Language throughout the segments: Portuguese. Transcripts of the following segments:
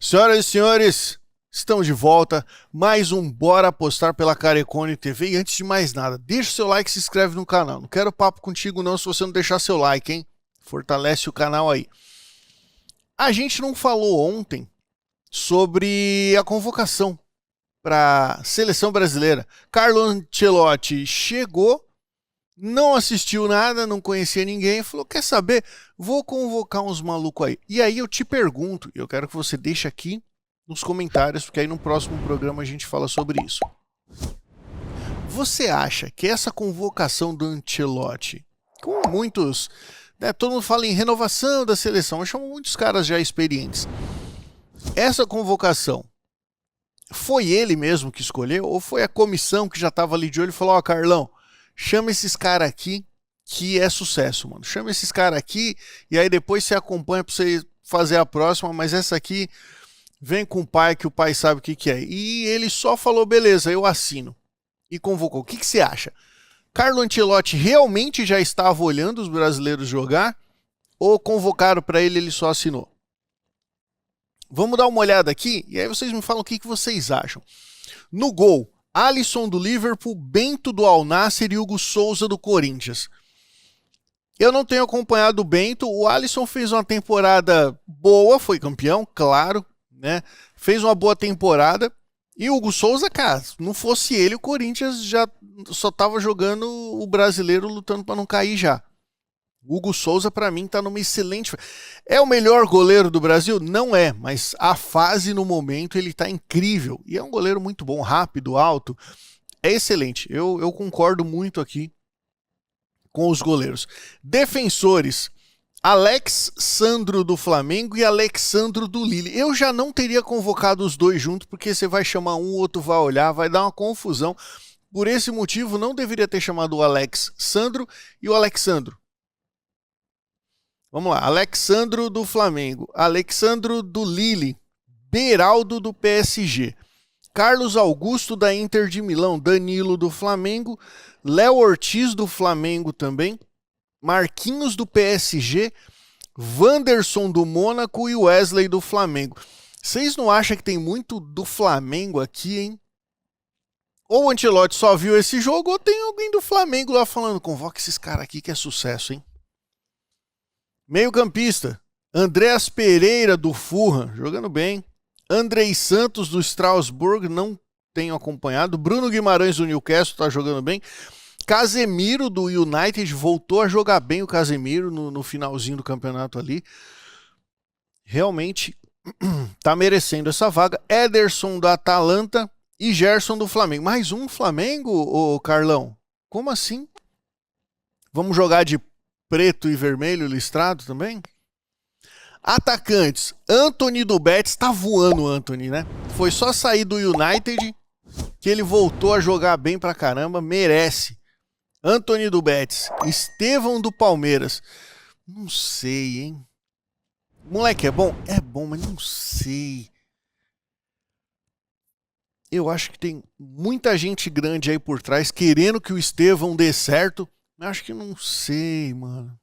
Senhoras e senhores, estamos de volta. Mais um Bora Apostar pela Carecone TV. E antes de mais nada, deixa o seu like e se inscreve no canal. Não quero papo contigo não se você não deixar seu like, hein? Fortalece o canal aí. A gente não falou ontem sobre a convocação para a seleção brasileira. Carlo Ancelotti chegou, não assistiu nada, não conhecia ninguém, falou, quer saber? Vou convocar uns malucos aí. E aí eu te pergunto, eu quero que você deixe aqui nos comentários, porque aí no próximo programa a gente fala sobre isso. Você acha que essa convocação do Ancelotti, com muitos, né, todo mundo fala em renovação da seleção, eu chamo muitos caras já experientes. Essa convocação, foi ele mesmo que escolheu ou foi a comissão que já estava ali de olho e falou, ó, Carlão, chama esses caras aqui que é sucesso, mano. Chama esses caras aqui e aí depois você acompanha para você fazer a próxima, mas essa aqui vem com o pai que o pai sabe o que que é. E ele só falou, beleza, eu assino. E convocou. O que que você acha? Carlo Ancelotti realmente já estava olhando os brasileiros jogar ou convocaram para ele e ele só assinou? Vamos dar uma olhada aqui e aí vocês me falam o que que vocês acham. No gol, Alisson do Liverpool, Bento do Al Nassr e Hugo Souza do Corinthians. Eu não tenho acompanhado o Bento, o Alisson fez uma temporada boa, foi campeão, claro, né? Fez uma boa temporada. E o Hugo Souza, cara, se não fosse ele, o Corinthians já só tava jogando o brasileiro lutando para não cair já. O Hugo Souza, para mim, tá numa excelente... É o melhor goleiro do Brasil? Não é, mas a fase no momento ele tá incrível. E é um goleiro muito bom, rápido, alto. É excelente. Eu concordo muito aqui com os goleiros. Defensores, Alex Sandro do Flamengo e Alexandro do Lille. Eu já não teria convocado os dois juntos, porque você vai chamar um, o outro vai olhar, vai dar uma confusão. Por esse motivo, não deveria ter chamado o Alex Sandro e o Alexandro. Vamos lá, Alexandro do Flamengo, Alexandro do Lille, Beraldo do PSG, Carlos Augusto da Inter de Milão, Danilo do Flamengo, Léo Ortiz do Flamengo também, Marquinhos do PSG, Wanderson do Mônaco e Wesley do Flamengo. Vocês não acham que tem muito do Flamengo aqui, hein? Ou o Ancelotti só viu esse jogo ou tem alguém do Flamengo lá falando, convoca esses caras aqui que é sucesso, hein? Meio campista, Andreas Pereira do Fulham, jogando bem. Andrei Santos do Strasbourg, não tenho acompanhado. Bruno Guimarães do Newcastle, tá jogando bem. Casemiro do United, voltou a jogar bem o Casemiro no finalzinho do campeonato ali. Realmente tá merecendo essa vaga. Ederson do Atalanta e Gerson do Flamengo. Mais um Flamengo, ô Carlão? Como assim? Vamos jogar de preto e vermelho listrado também? Atacantes, Antony do Betis, tá voando o Antony, né? Foi só sair do United que ele voltou a jogar bem pra caramba, merece. Antony do Betis, Estevão do Palmeiras. Não sei, hein? Moleque, é bom? É bom, mas não sei. Eu acho que tem muita gente grande aí por trás querendo que o Estevão dê certo. Acho que não sei, mano.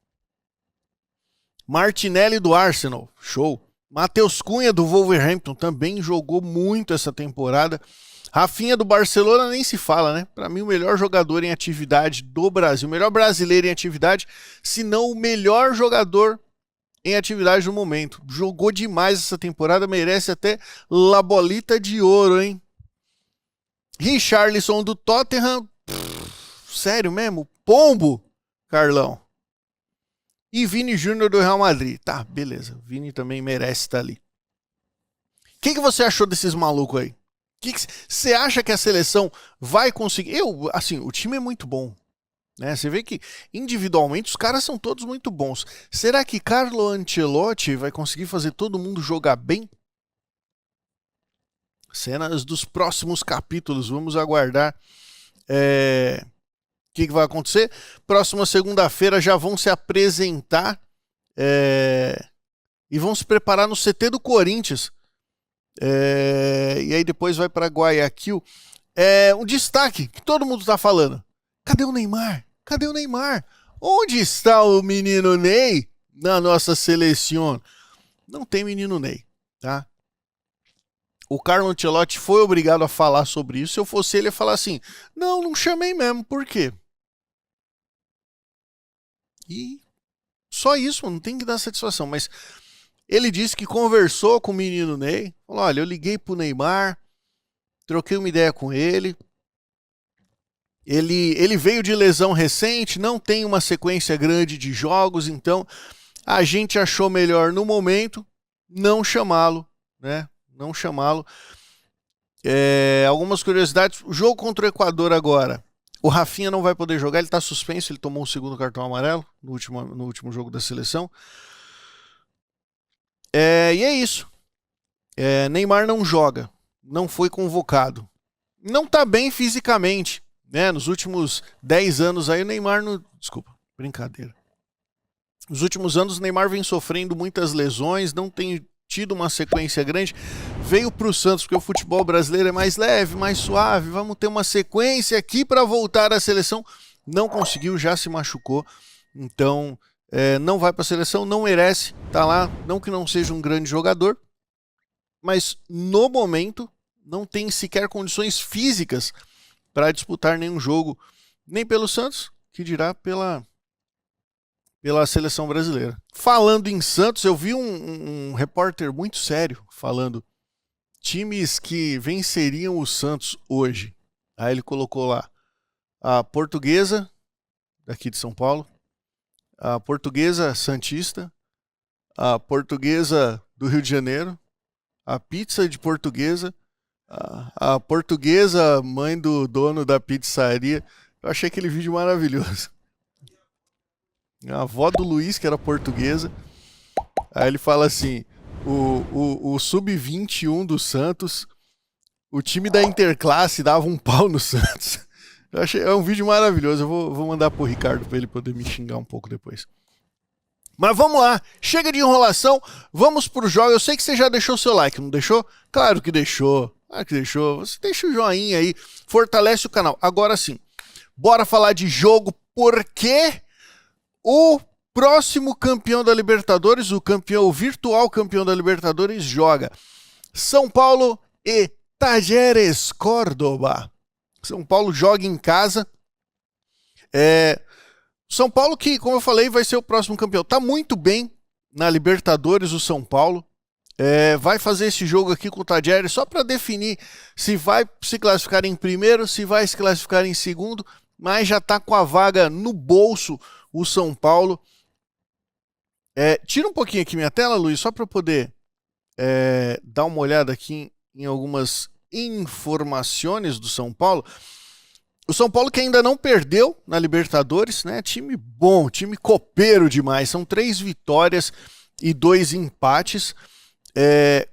Martinelli do Arsenal, show. Matheus Cunha do Wolverhampton também jogou muito essa temporada. Rafinha do Barcelona nem se fala, né? Para mim o melhor jogador em atividade do Brasil, o melhor brasileiro em atividade, se não o melhor jogador em atividade no momento. Jogou demais essa temporada, merece até La Bolita de Ouro, hein? Richarlison do Tottenham, sério mesmo? Pombo, Carlão. E Vini Júnior do Real Madrid. Tá, beleza. Vini também merece estar ali. O que você achou desses malucos aí? Você acha que a seleção vai conseguir? Assim, o time é muito bom, né? Você vê que individualmente os caras são todos muito bons. Será que Carlo Ancelotti vai conseguir fazer todo mundo jogar bem? Cenas dos próximos capítulos. Vamos aguardar. O que vai acontecer? Próxima segunda-feira já vão se apresentar e vão se preparar no CT do Corinthians. E aí depois vai para Guayaquil. Um destaque que todo mundo está falando. Cadê o Neymar? Cadê o Neymar? Onde está o menino Ney na nossa seleção? Não tem menino Ney, tá? O Carlo Ancelotti foi obrigado a falar sobre isso. Se eu fosse ele, ia falar assim: não chamei mesmo, por quê? E só isso, não tem que dar satisfação. Mas ele disse que conversou com o menino Ney. Falou: olha, eu liguei pro Neymar, troquei uma ideia com ele. Ele veio de lesão recente, não tem uma sequência grande de jogos, então a gente achou melhor no momento não chamá-lo, né? Não chamá-lo. Algumas curiosidades. O jogo contra o Equador agora. O Rafinha não vai poder jogar, ele está suspenso, ele tomou um segundo cartão amarelo no último jogo da seleção. E é isso. Neymar não joga, não foi convocado. Não está bem fisicamente, né? Nos últimos 10 anos aí o Neymar... Desculpa, brincadeira. Nos últimos anos o Neymar vem sofrendo muitas lesões, não tem tido uma sequência grande. Veio para o Santos porque o futebol brasileiro é mais leve, mais suave. Vamos ter uma sequência aqui para voltar à seleção. Não conseguiu, já se machucou. Então não vai para a seleção, não merece. Tá lá, não que não seja um grande jogador, mas no momento não tem sequer condições físicas para disputar nenhum jogo, nem pelo Santos, que dirá pela seleção brasileira. Falando em Santos, eu vi um repórter muito sério falando times que venceriam o Santos hoje. Aí ele colocou lá a Portuguesa, daqui de São Paulo, a Portuguesa Santista, a Portuguesa do Rio de Janeiro, a Pizza de Portuguesa, a Portuguesa, mãe do dono da pizzaria. Eu achei aquele vídeo maravilhoso. A avó do Luiz, que era portuguesa. Aí ele fala assim: o Sub-21 do Santos, o time da Interclasse dava um pau no Santos. Eu achei, é um vídeo maravilhoso. Eu vou mandar pro Ricardo para ele poder me xingar um pouco depois. Mas vamos lá, chega de enrolação, vamos pro jogo. Eu sei que você já deixou seu like, não deixou? Claro que deixou. Claro que deixou. Você deixa o joinha aí, fortalece o canal. Agora sim, bora falar de jogo, porque o próximo campeão da Libertadores, o virtual campeão da Libertadores, joga São Paulo e Talleres Córdoba. São Paulo joga em casa. São Paulo que, como eu falei, vai ser o próximo campeão. Tá muito bem na Libertadores o São Paulo. Vai fazer esse jogo aqui com o Talleres só para definir se vai se classificar em primeiro, se vai se classificar em segundo, mas já tá com a vaga no bolso o São Paulo. Tira um pouquinho aqui minha tela, Luiz, só para eu poder dar uma olhada aqui em algumas informações do São Paulo. O São Paulo que ainda não perdeu na Libertadores, né? Time bom, time copeiro demais. São 3 vitórias e 2 empates.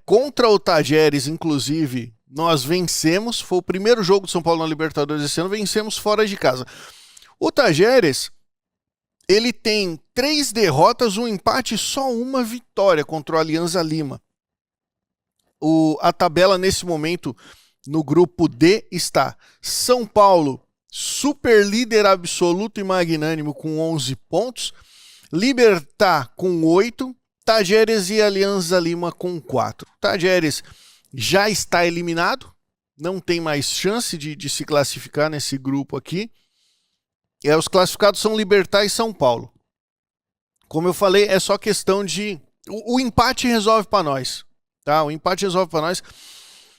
Contra o Talleres, inclusive, nós vencemos. Foi o primeiro jogo do São Paulo na Libertadores esse ano. Vencemos fora de casa. O Talleres, ele tem 3 derrotas, 1 empate e só 1 vitória contra o Alianza Lima. A tabela nesse momento no grupo D está São Paulo, super líder absoluto e magnânimo com 11 pontos, Libertad com 8, Talleres e Alianza Lima com 4. Talleres já está eliminado, não tem mais chance de se classificar nesse grupo aqui. Os classificados são Libertad e São Paulo. Como eu falei, é só questão de... O empate resolve para nós. Tá? O empate resolve para nós.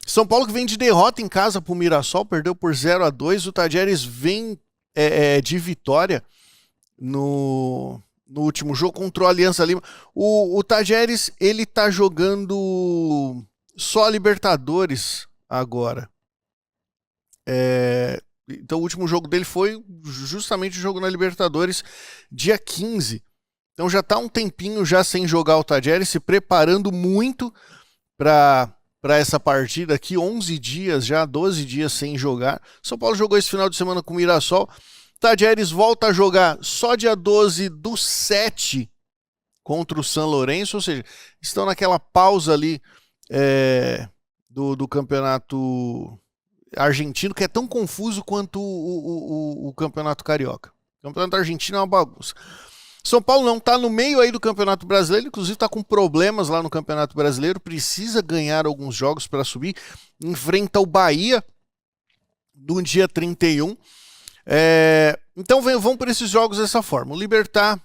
São Paulo que vem de derrota em casa para o Mirassol, perdeu por 0-2. O Talleres vem de vitória no último jogo contra o Alianza Lima. O Talleres, ele tá jogando só a Libertadores agora. Então o último jogo dele foi justamente o jogo na Libertadores, dia 15. Então já tá um tempinho já sem jogar o Talleres, se preparando muito para essa partida aqui, 11 dias já, 12 dias sem jogar. São Paulo jogou esse final de semana com o Mirassol. Talleres volta a jogar só dia 12/7 contra o São Lourenço, ou seja, estão naquela pausa ali do campeonato argentino, que é tão confuso quanto o campeonato carioca. O campeonato argentino é uma bagunça. São Paulo não está no meio aí do Campeonato Brasileiro, inclusive está com problemas lá no Campeonato Brasileiro, precisa ganhar alguns jogos para subir, enfrenta o Bahia no dia 31. Então vão por esses jogos dessa forma. O Libertad,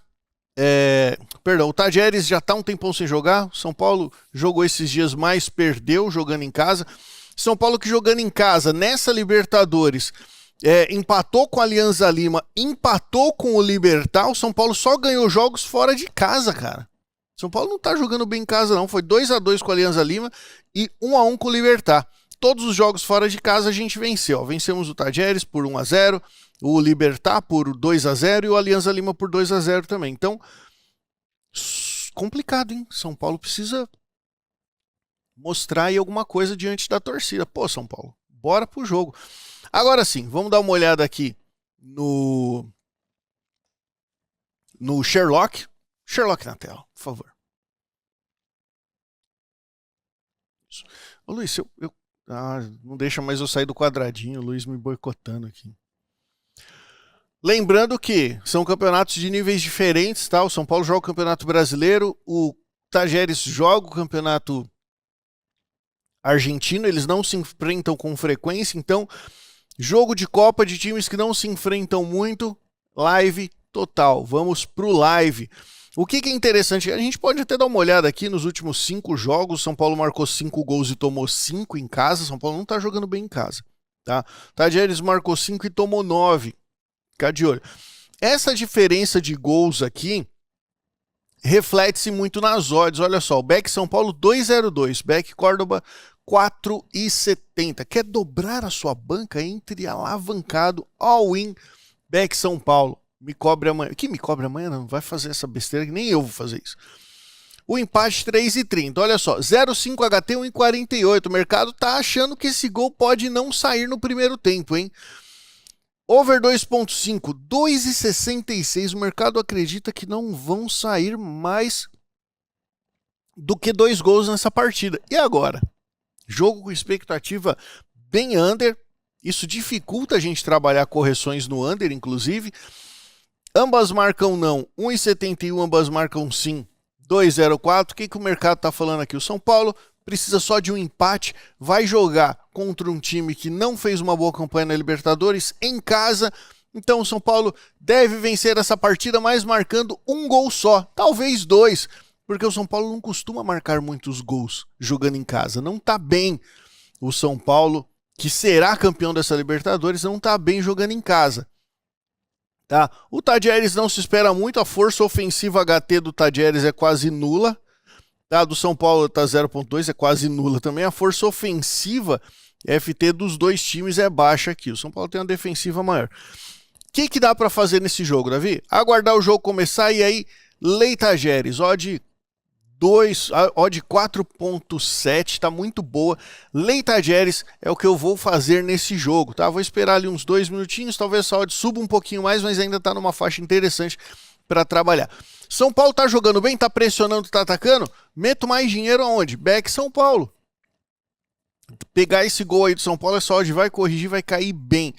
o Tajeres já está um tempão sem jogar, São Paulo jogou esses dias, mas perdeu jogando em casa. São Paulo que jogando em casa, nessa Libertadores, empatou com a Alianza Lima, empatou com o Libertad. O São Paulo só ganhou jogos fora de casa, cara. São Paulo não tá jogando bem em casa, não. Foi 2-2 com a Alianza Lima e 1-1 com o Libertad. Todos os jogos fora de casa a gente venceu. Vencemos o Tajeres por 1-0, o Libertad por 2-0 e o Alianza Lima por 2-0 também. Então, complicado, hein? São Paulo precisa mostrar aí alguma coisa diante da torcida. Pô, São Paulo, bora pro jogo. Agora sim, vamos dar uma olhada aqui no Sherlock. Sherlock na tela, por favor. Isso. Ô, Luiz, não deixa mais eu sair do quadradinho, o Luiz me boicotando aqui. Lembrando que são campeonatos de níveis diferentes, tá? O São Paulo joga o Campeonato Brasileiro, o Tajeres joga o Campeonato Argentino, eles não se enfrentam com frequência, então jogo de Copa de times que não se enfrentam muito, live total. Vamos pro live. O que é interessante, a gente pode até dar uma olhada aqui nos últimos 5 jogos. São Paulo marcou 5 gols e tomou 5 em casa. São Paulo não tá jogando bem em casa, tá? Tajeres marcou 5 e tomou 9. Fica de olho. Essa diferença de gols aqui reflete-se muito nas odds. Olha só, o Beck São Paulo 2,02, Beck Córdoba 4,70. Quer dobrar a sua banca? Entre alavancado, all-in, Beck São Paulo. Me cobre amanhã. Que me cobre amanhã? Não vai fazer essa besteira que nem eu vou fazer isso. O empate 3,30. Olha só, 0,5 HT 1,48. O mercado tá achando que esse gol pode não sair no primeiro tempo, hein? Over 2,5, 2,66. O mercado acredita que não vão sair mais do que 2 gols nessa partida. E agora? Jogo com expectativa bem under. Isso dificulta a gente trabalhar correções no under, inclusive. Ambas marcam não, 1,71, ambas marcam sim, 2,04. O que o mercado está falando aqui? O São Paulo precisa só de um empate, vai jogar contra um time que não fez uma boa campanha na Libertadores em casa. Então o São Paulo deve vencer essa partida, mas marcando um gol só, talvez 2, porque o São Paulo não costuma marcar muitos gols jogando em casa. Não está bem o São Paulo, que será campeão dessa Libertadores, não está bem jogando em casa. Tá? O Tajeres não se espera muito, a força ofensiva HT do Tajeres é quase nula. Tá? Do São Paulo tá 0,2, é quase nula também. A força ofensiva FT dos dois times é baixa aqui. O São Paulo tem uma defensiva maior. O que dá para fazer nesse jogo, Davi? Aguardar o jogo começar e aí, Lei Tajeres, odd 4,7, tá muito boa. Lei Tajeres é o que eu vou fazer nesse jogo, tá? Vou esperar ali uns 2 minutinhos, talvez a odd suba um pouquinho mais, mas ainda tá numa faixa interessante para trabalhar. São Paulo tá jogando bem, tá pressionando, tá atacando? Meto mais dinheiro aonde? Back São Paulo. Pegar esse gol aí do São Paulo, essa odd vai corrigir, vai cair bem.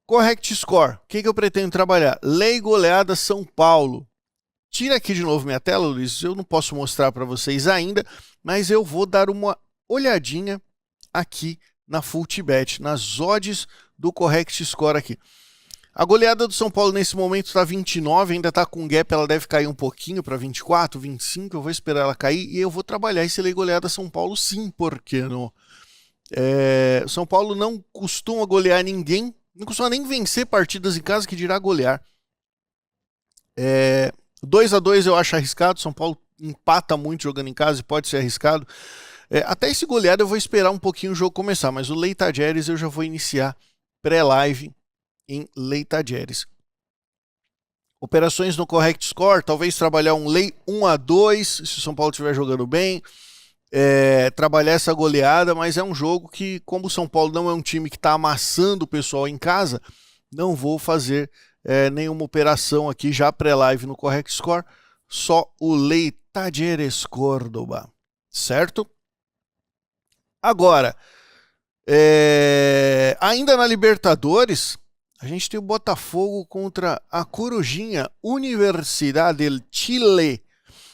Correct Score, o que eu pretendo trabalhar? Lei goleada São Paulo. Tira aqui de novo minha tela, Luiz, eu não posso mostrar para vocês ainda, mas eu vou dar uma olhadinha aqui na Fultibet, nas odds do Correct Score aqui. A goleada do São Paulo nesse momento está 29, ainda está com gap, ela deve cair um pouquinho para 24, 25, eu vou esperar ela cair e eu vou trabalhar esse lei goleada São Paulo sim, porque não. São Paulo não costuma golear ninguém, não costuma nem vencer partidas em casa, que dirá golear. 2-2 eu acho arriscado, São Paulo empata muito jogando em casa e pode ser arriscado. Até esse goleado eu vou esperar um pouquinho o jogo começar, mas o Lei Tajeres eu já vou iniciar pré-live em Lei Tajeres. Operações no Correct Score, talvez trabalhar um Lei 1-2, se o São Paulo estiver jogando bem, trabalhar essa goleada, mas é um jogo que, como o São Paulo não é um time que está amassando o pessoal em casa, não vou fazer nenhuma operação aqui já pré-live no Correct Score, só o Lei Tajeres Córdoba, certo? Agora, ainda na Libertadores, A gente tem o Botafogo contra a Corujinha, Universidad del Chile.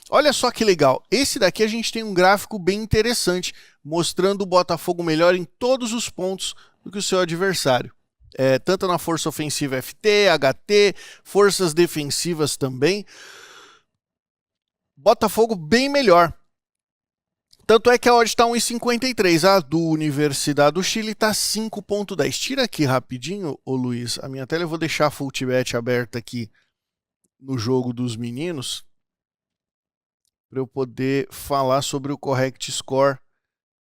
Olha só que legal. Esse daqui a gente tem um gráfico bem interessante, mostrando o Botafogo melhor em todos os pontos do que o seu adversário. Tanto na força ofensiva FT, HT, forças defensivas também. Botafogo bem melhor. Tanto é que a odd está 1,53. A do Universidade do Chile está 5,10. Tira aqui rapidinho, ô Luiz, a minha tela. Eu vou deixar a Fultibet aberta aqui no jogo dos meninos, para eu poder falar sobre o Correct Score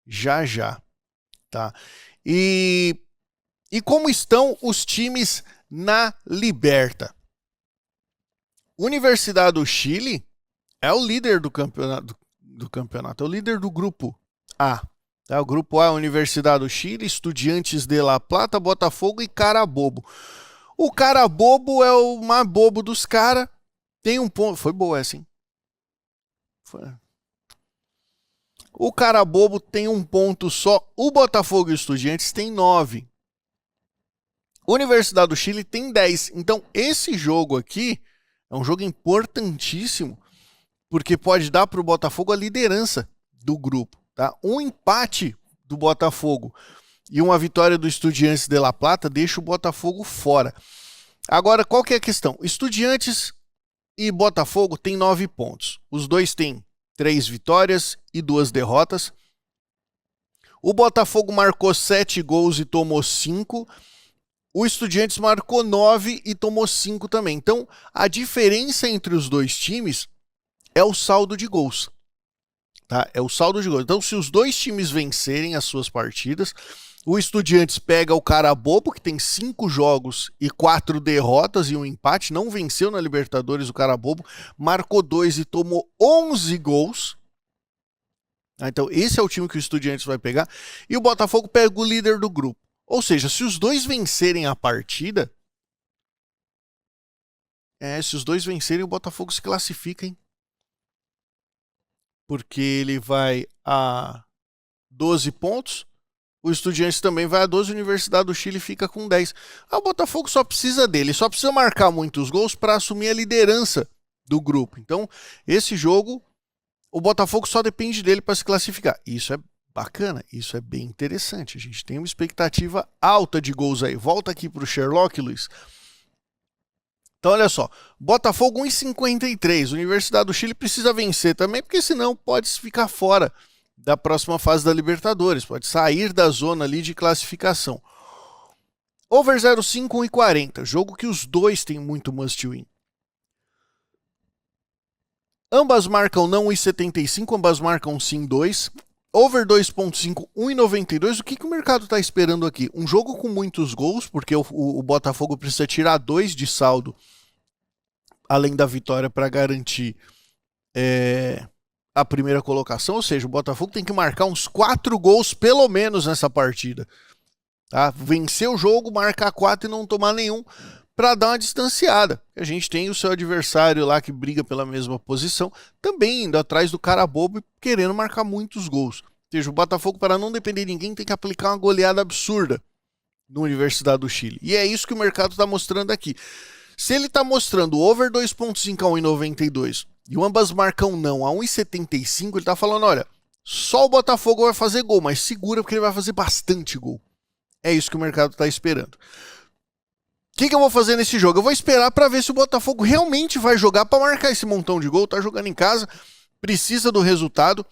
já, tá? E como estão os times na Liberta? Universidade do Chile é o líder do campeonato, é o líder do grupo A. Tá? O grupo A é a Universidade do Chile, Estudiantes de La Plata, Botafogo e Carabobo. O Carabobo é o mais bobo dos caras. Tem um ponto. Foi boa essa, hein? O Carabobo tem um ponto só. O Botafogo e os Estudiantes tem 9. Universidade do Chile tem 10. Então, esse jogo aqui é um jogo importantíssimo, porque pode dar para o Botafogo a liderança do grupo. Tá? Um empate do Botafogo e uma vitória do Estudiantes de La Plata deixa o Botafogo fora. Agora, qual que é a questão? Estudiantes e Botafogo têm 9 pontos. Os dois têm 3 vitórias e 2 derrotas. O Botafogo marcou 7 gols e tomou 5. O Estudiantes marcou 9 e tomou 5 também. Então, a diferença entre os dois times é o saldo de gols. Tá? É o saldo de gols. Então, se os dois times vencerem as suas partidas, o Estudiantes pega o Carabobo, que tem 5 jogos e 4 derrotas e um empate, não venceu na Libertadores o Carabobo, marcou 2 e tomou 11 gols. Então, esse é o time que o Estudiantes vai pegar. E o Botafogo pega o líder do grupo. Ou seja, se os dois vencerem a partida, se os dois vencerem, o Botafogo se classifica, hein? Porque ele vai a 12 pontos. O Estudiantes também vai a 12, a Universidade do Chile fica com 10. O Botafogo só precisa dele, só precisa marcar muitos gols para assumir a liderança do grupo. Então, esse jogo, o Botafogo só depende dele para se classificar. Isso é bacana, isso é bem interessante. A gente tem uma expectativa alta de gols aí. Volta aqui para o Sherlock, Luiz. Então, olha só, Botafogo 1,53. Universidade do Chile precisa vencer também, porque senão pode ficar fora da próxima fase da Libertadores, pode sair da zona ali de classificação. Over 0,5, 1,40, jogo que os dois têm muito must win. Ambas marcam não 1,75, ambas marcam sim 2. Over 2,5, 1,92. O que o mercado está esperando aqui? Um jogo com muitos gols, porque o Botafogo precisa tirar 2 de saldo, além da vitória, para garantir a primeira colocação, ou seja, o Botafogo tem que marcar uns 4 gols pelo menos nessa partida. Tá? Vencer o jogo, marcar 4 e não tomar nenhum para dar uma distanciada. A gente tem o seu adversário lá que briga pela mesma posição, também indo atrás do Carabobo e querendo marcar muitos gols. Ou seja, o Botafogo, para não depender de ninguém, tem que aplicar uma goleada absurda no Universidade do Chile. E é isso que o mercado está mostrando aqui. Se ele está mostrando over 2,5 a 1,92 e o ambas marcam não a 1,75, ele está falando, olha, só o Botafogo vai fazer gol, mas segura porque ele vai fazer bastante gol. É isso que o mercado está esperando. O que eu vou fazer nesse jogo? Eu vou esperar para ver se o Botafogo realmente vai jogar para marcar esse montão de gol. Tá jogando em casa, precisa do resultado.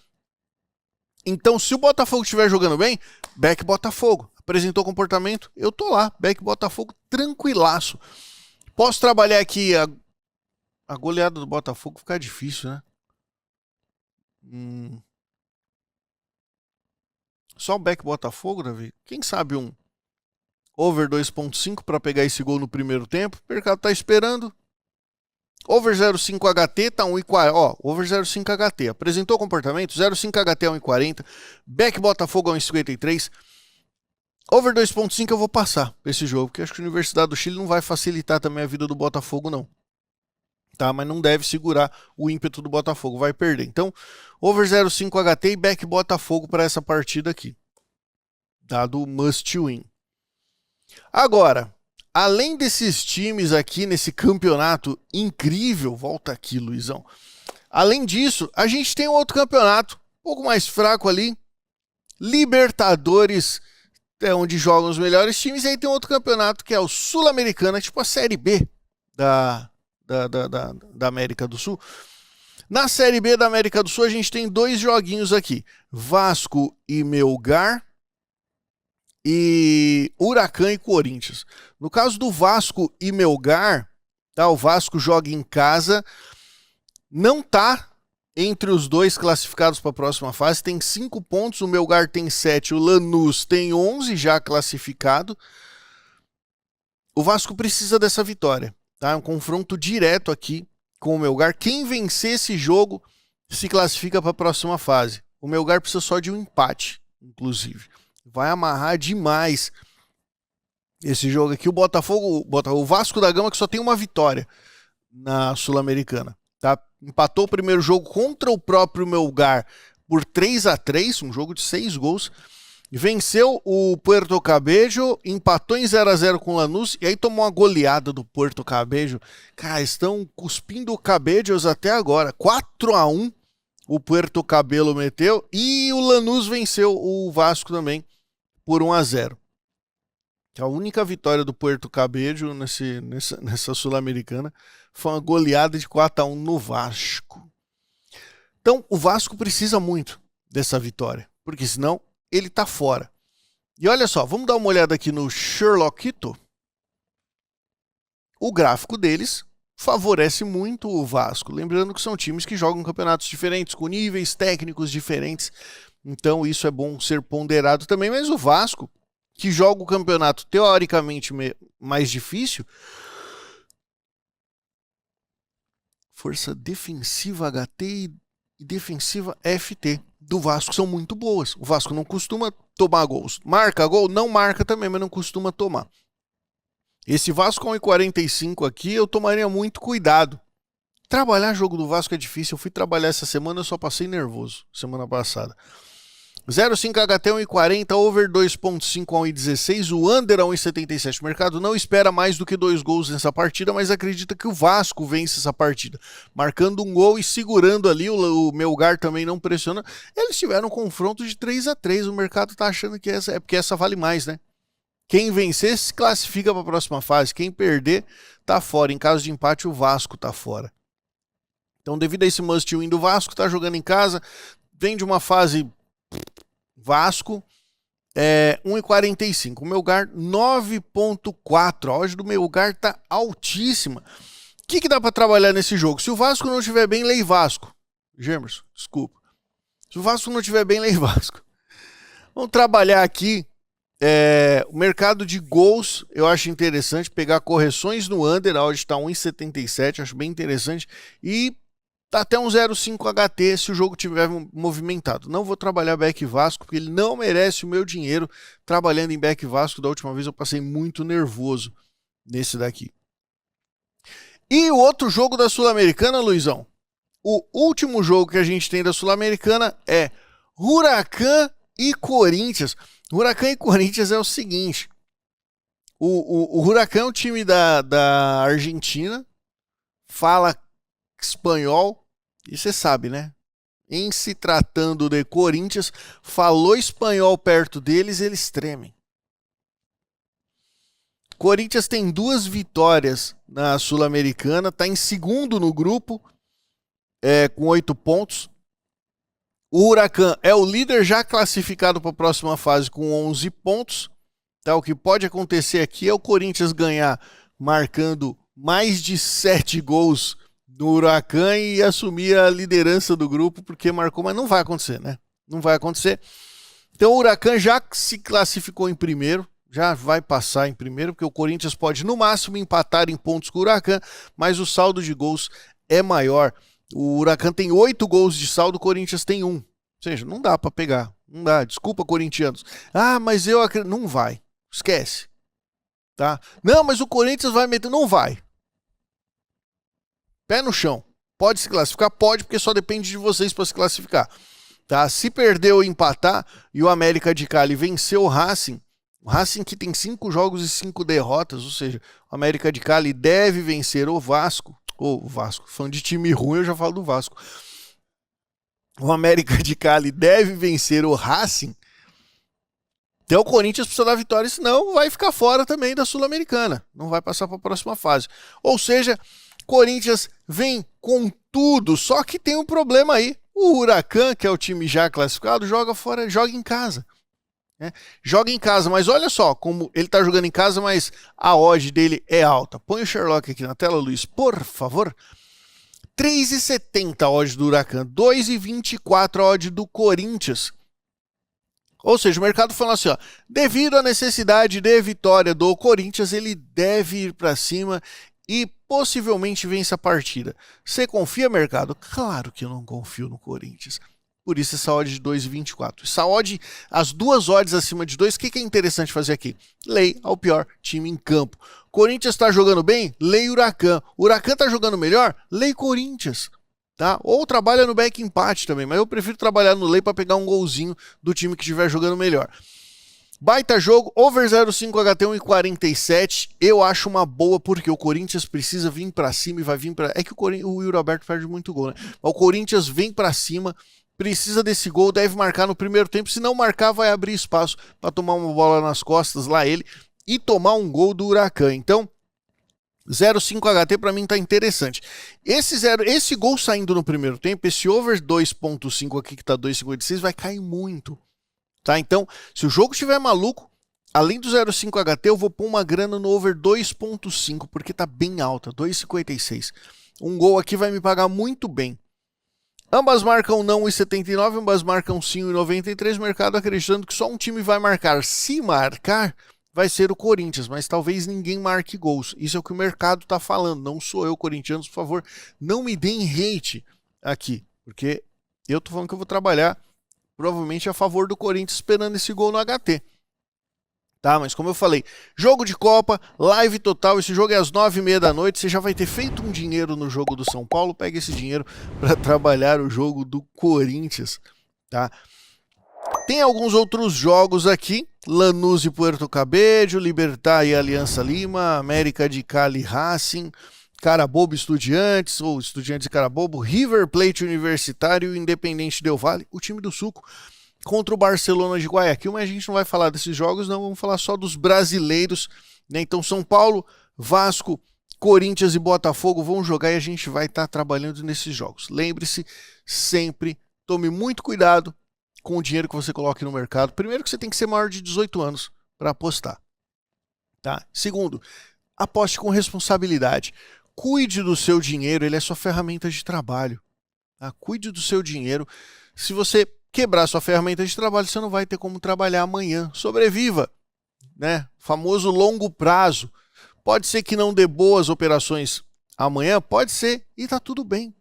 Então, se o Botafogo estiver jogando bem, back Botafogo. Apresentou comportamento, eu tô lá, back Botafogo, tranquilaço. Posso trabalhar aqui a goleada do Botafogo, fica difícil, né? Só o back Botafogo, Davi? Quem sabe um over 2,5 para pegar esse gol no primeiro tempo? O mercado tá esperando. Over 0,5 HT tá 1,40. Ó, over 0,5 HT. Apresentou comportamento, 0,5 HT é 1,40. Back Botafogo é 1,53. Over 2,5 eu vou passar esse jogo, porque acho que a Universidade do Chile não vai facilitar também a vida do Botafogo, não. Tá? Mas não deve segurar o ímpeto do Botafogo, vai perder. Então, over 0,5 HT e back Botafogo para essa partida aqui. Dado must win. Agora, além desses times aqui nesse campeonato incrível, volta aqui, Luizão. Além disso, a gente tem um outro campeonato, um pouco mais fraco ali, Libertadores, é onde jogam os melhores times, e aí tem outro campeonato que é o Sul-Americana, tipo a Série B da América do Sul. Na Série B da América do Sul, a gente tem 2 joguinhos aqui, Vasco e Melgar, e Huracan e Corinthians. No caso do Vasco e Melgar, tá, o Vasco joga em casa, não tá entre os 2 classificados para a próxima fase, tem 5 pontos, o Melgar tem 7, o Lanús tem 11 já classificado. O Vasco precisa dessa vitória, tá? É um confronto direto aqui com o Melgar. Quem vencer esse jogo se classifica para a próxima fase. O Melgar precisa só de um empate, inclusive. Vai amarrar demais esse jogo aqui. O Vasco da Gama, que só tem uma vitória na Sul-Americana, tá? Empatou o primeiro jogo contra o próprio Melgar por 3-3, um jogo de 6 gols. Venceu o Puerto Cabello, empatou em 0-0 com o Lanús e aí tomou uma goleada do Puerto Cabello. Cara, estão cuspindo Cabellos até agora. 4-1 o Puerto Cabello meteu e o Lanús venceu o Vasco também por 1-0. A única vitória do Puerto Cabello nessa Sul-Americana foi uma goleada de 4-1 no Vasco. Então, o Vasco precisa muito dessa vitória, porque senão ele tá fora. E olha só, vamos dar uma olhada aqui no Sherlockito. O gráfico deles favorece muito o Vasco. Lembrando que são times que jogam campeonatos diferentes, com níveis técnicos diferentes. Então isso é bom ser ponderado também. Mas o Vasco, que joga o campeonato teoricamente mais difícil, força defensiva HT e defensiva FT do Vasco são muito boas. O Vasco não costuma tomar gols. Marca gol? Não marca também, mas não costuma tomar. Esse Vasco 1,45 aqui eu tomaria muito cuidado. Trabalhar jogo do Vasco é difícil. Eu fui trabalhar essa semana, eu só passei nervoso semana passada. 0,5 HT 1,40, over 2,5 a 1,16, o under a 1,77. O mercado não espera mais do que 2 gols nessa partida, mas acredita que o Vasco vence essa partida, marcando um gol e segurando ali, o Melgar também não pressiona. Eles tiveram um confronto de 3-3, o mercado tá achando que essa é porque essa vale mais, né? Quem vencer se classifica para a próxima fase, quem perder tá fora. Em caso de empate, o Vasco tá fora. Então, devido a esse must win do Vasco, tá jogando em casa, vem de uma fase Vasco, 1,45. O Melgar, 9,4. A odd do Melgar tá altíssima. O que dá para trabalhar nesse jogo? Se o Vasco não estiver bem, lei Vasco. Gemerson, desculpa. Se o Vasco não estiver bem, lei Vasco. Vamos trabalhar aqui o mercado de gols. Eu acho interessante pegar correções no under. A odd está 1,77. Acho bem interessante. E tá até um 0,5 HT se o jogo tiver movimentado. Não vou trabalhar back Vasco, porque ele não merece o meu dinheiro trabalhando em back Vasco. Da última vez eu passei muito nervoso nesse daqui. E o outro jogo da Sul-Americana, Luizão? O último jogo que a gente tem da Sul-Americana é Huracan e Corinthians. Huracan e Corinthians é o seguinte. O Huracan é um time da Argentina, fala espanhol, e você sabe, né? Em se tratando de Corinthians, falou espanhol perto deles, eles tremem. Corinthians tem 2 vitórias na Sul-Americana, está em segundo no grupo, com 8 pontos. O Huracan é o líder já classificado para a próxima fase com 11 pontos. Tá? O que pode acontecer aqui é o Corinthians ganhar marcando mais de 7 gols no Huracan e assumir a liderança do grupo, porque marcou, mas não vai acontecer, né? Não vai acontecer. Então o Huracan já se classificou em primeiro, já vai passar em primeiro, porque o Corinthians pode no máximo empatar em pontos com o Huracan, mas o saldo de gols é maior. O Huracan tem 8 gols de saldo, o Corinthians tem 1. Ou seja, não dá para pegar, não dá. Desculpa, corintianos. Ah, mas eu acredito. Não vai, esquece. Tá? Não, mas o Corinthians vai meter. Não vai. Pé no chão. Pode se classificar? Pode, porque só depende de vocês para se classificar. Tá? Se perder ou empatar e o América de Cali vencer o Racing, O Racing que tem 5 jogos e 5 derrotas, ou seja, o América de Cali deve vencer o Vasco. O Vasco, fã de time ruim, eu já falo do Vasco. O América de Cali deve vencer o Racing. Então o Corinthians precisa da vitória, senão vai ficar fora também da Sul-Americana. Não vai passar para a próxima fase. Ou seja, Corinthians vem com tudo, só que tem um problema aí. O Huracan, que é o time já classificado, joga fora, joga em casa. Né? Joga em casa, mas olha só como ele está jogando em casa, mas a odd dele é alta. Põe o Sherlock aqui na tela, Luiz, por favor. 3,70 a odd do Huracan, 2,24 a odd do Corinthians. Ou seja, o mercado falou assim, ó, devido à necessidade de vitória do Corinthians, ele deve ir para cima e possivelmente vence a partida. Você confia, mercado? Claro que eu não confio no Corinthians. Por isso essa odd de 2,24. Essa odd, as duas odds acima de 2, o que é interessante fazer aqui? Lei ao pior time em campo. Corinthians está jogando bem? Lei Huracan. Huracan está jogando melhor? Lei Corinthians. Tá? Ou trabalha no back empate também, mas eu prefiro trabalhar no lei para pegar um golzinho do time que estiver jogando melhor. Baita jogo, over 0,5 HT 1,47. Eu acho uma boa porque o Corinthians precisa vir para cima e vai vir para... É que o Yuri Alberto perde muito gol, né? O Corinthians vem para cima, precisa desse gol, deve marcar no primeiro tempo. Se não marcar, vai abrir espaço para tomar uma bola nas costas lá ele e tomar um gol do Huracan. Então, 0,5 HT para mim tá interessante. Esse gol saindo no primeiro tempo, esse over 2.5 aqui que tá 2,56 vai cair muito. Tá? Então, se o jogo estiver maluco, além do 0,5 HT, eu vou pôr uma grana no over 2.5, porque tá bem alta, 2,56. Um gol aqui vai me pagar muito bem. Ambas marcam não 1,79, ambas marcam sim 1,93. Mercado acreditando que só um time vai marcar. Se marcar, vai ser o Corinthians, mas talvez ninguém marque gols. Isso é o que o mercado está falando, não sou eu, corintianos, por favor, não me deem hate aqui, porque eu tô falando que eu vou trabalhar provavelmente a favor do Corinthians esperando esse gol no HT. Tá, mas como eu falei, jogo de Copa, live total, esse jogo é às 9h30 da noite, você já vai ter feito um dinheiro no jogo do São Paulo, pega esse dinheiro para trabalhar o jogo do Corinthians, tá? Tem alguns outros jogos aqui, Lanús e Puerto Cabello, Libertad e Aliança Lima, América de Cali Racing, Carabobo Estudiantes, ou Estudiantes e Carabobo, River Plate Universitário e Independente Del Valle, o time do Suco, contra o Barcelona de Guayaquil, mas a gente não vai falar desses jogos, não, vamos falar só dos brasileiros, né? Então São Paulo, Vasco, Corinthians e Botafogo vão jogar e a gente vai estar trabalhando nesses jogos. Lembre-se, sempre tome muito cuidado com o dinheiro que você coloque no mercado. Primeiro que você tem que ser maior de 18 anos para apostar. Tá? Segundo, aposte com responsabilidade. Cuide do seu dinheiro, ele é sua ferramenta de trabalho. Tá? Cuide do seu dinheiro. Se você quebrar sua ferramenta de trabalho, você não vai ter como trabalhar amanhã. Sobreviva, né? Famoso longo prazo. Pode ser que não dê boas operações amanhã, pode ser, e tá tudo bem.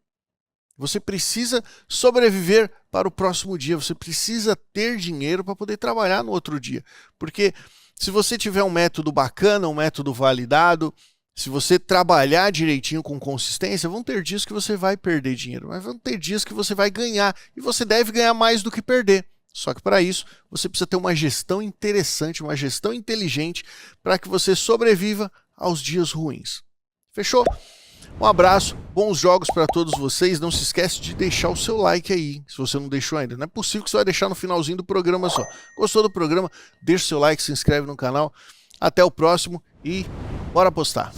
Você precisa sobreviver para o próximo dia. Você precisa ter dinheiro para poder trabalhar no outro dia. Porque se você tiver um método bacana, um método validado, se você trabalhar direitinho com consistência, vão ter dias que você vai perder dinheiro, mas vão ter dias que você vai ganhar. E você deve ganhar mais do que perder. Só que para isso, você precisa ter uma gestão interessante, uma gestão inteligente para que você sobreviva aos dias ruins. Fechou? Um abraço, bons jogos para todos vocês. Não se esquece de deixar o seu like aí, se você não deixou ainda. Não é possível que você vai deixar no finalzinho do programa só. Gostou do programa? Deixa o seu like, se inscreve no canal. Até o próximo e bora apostar.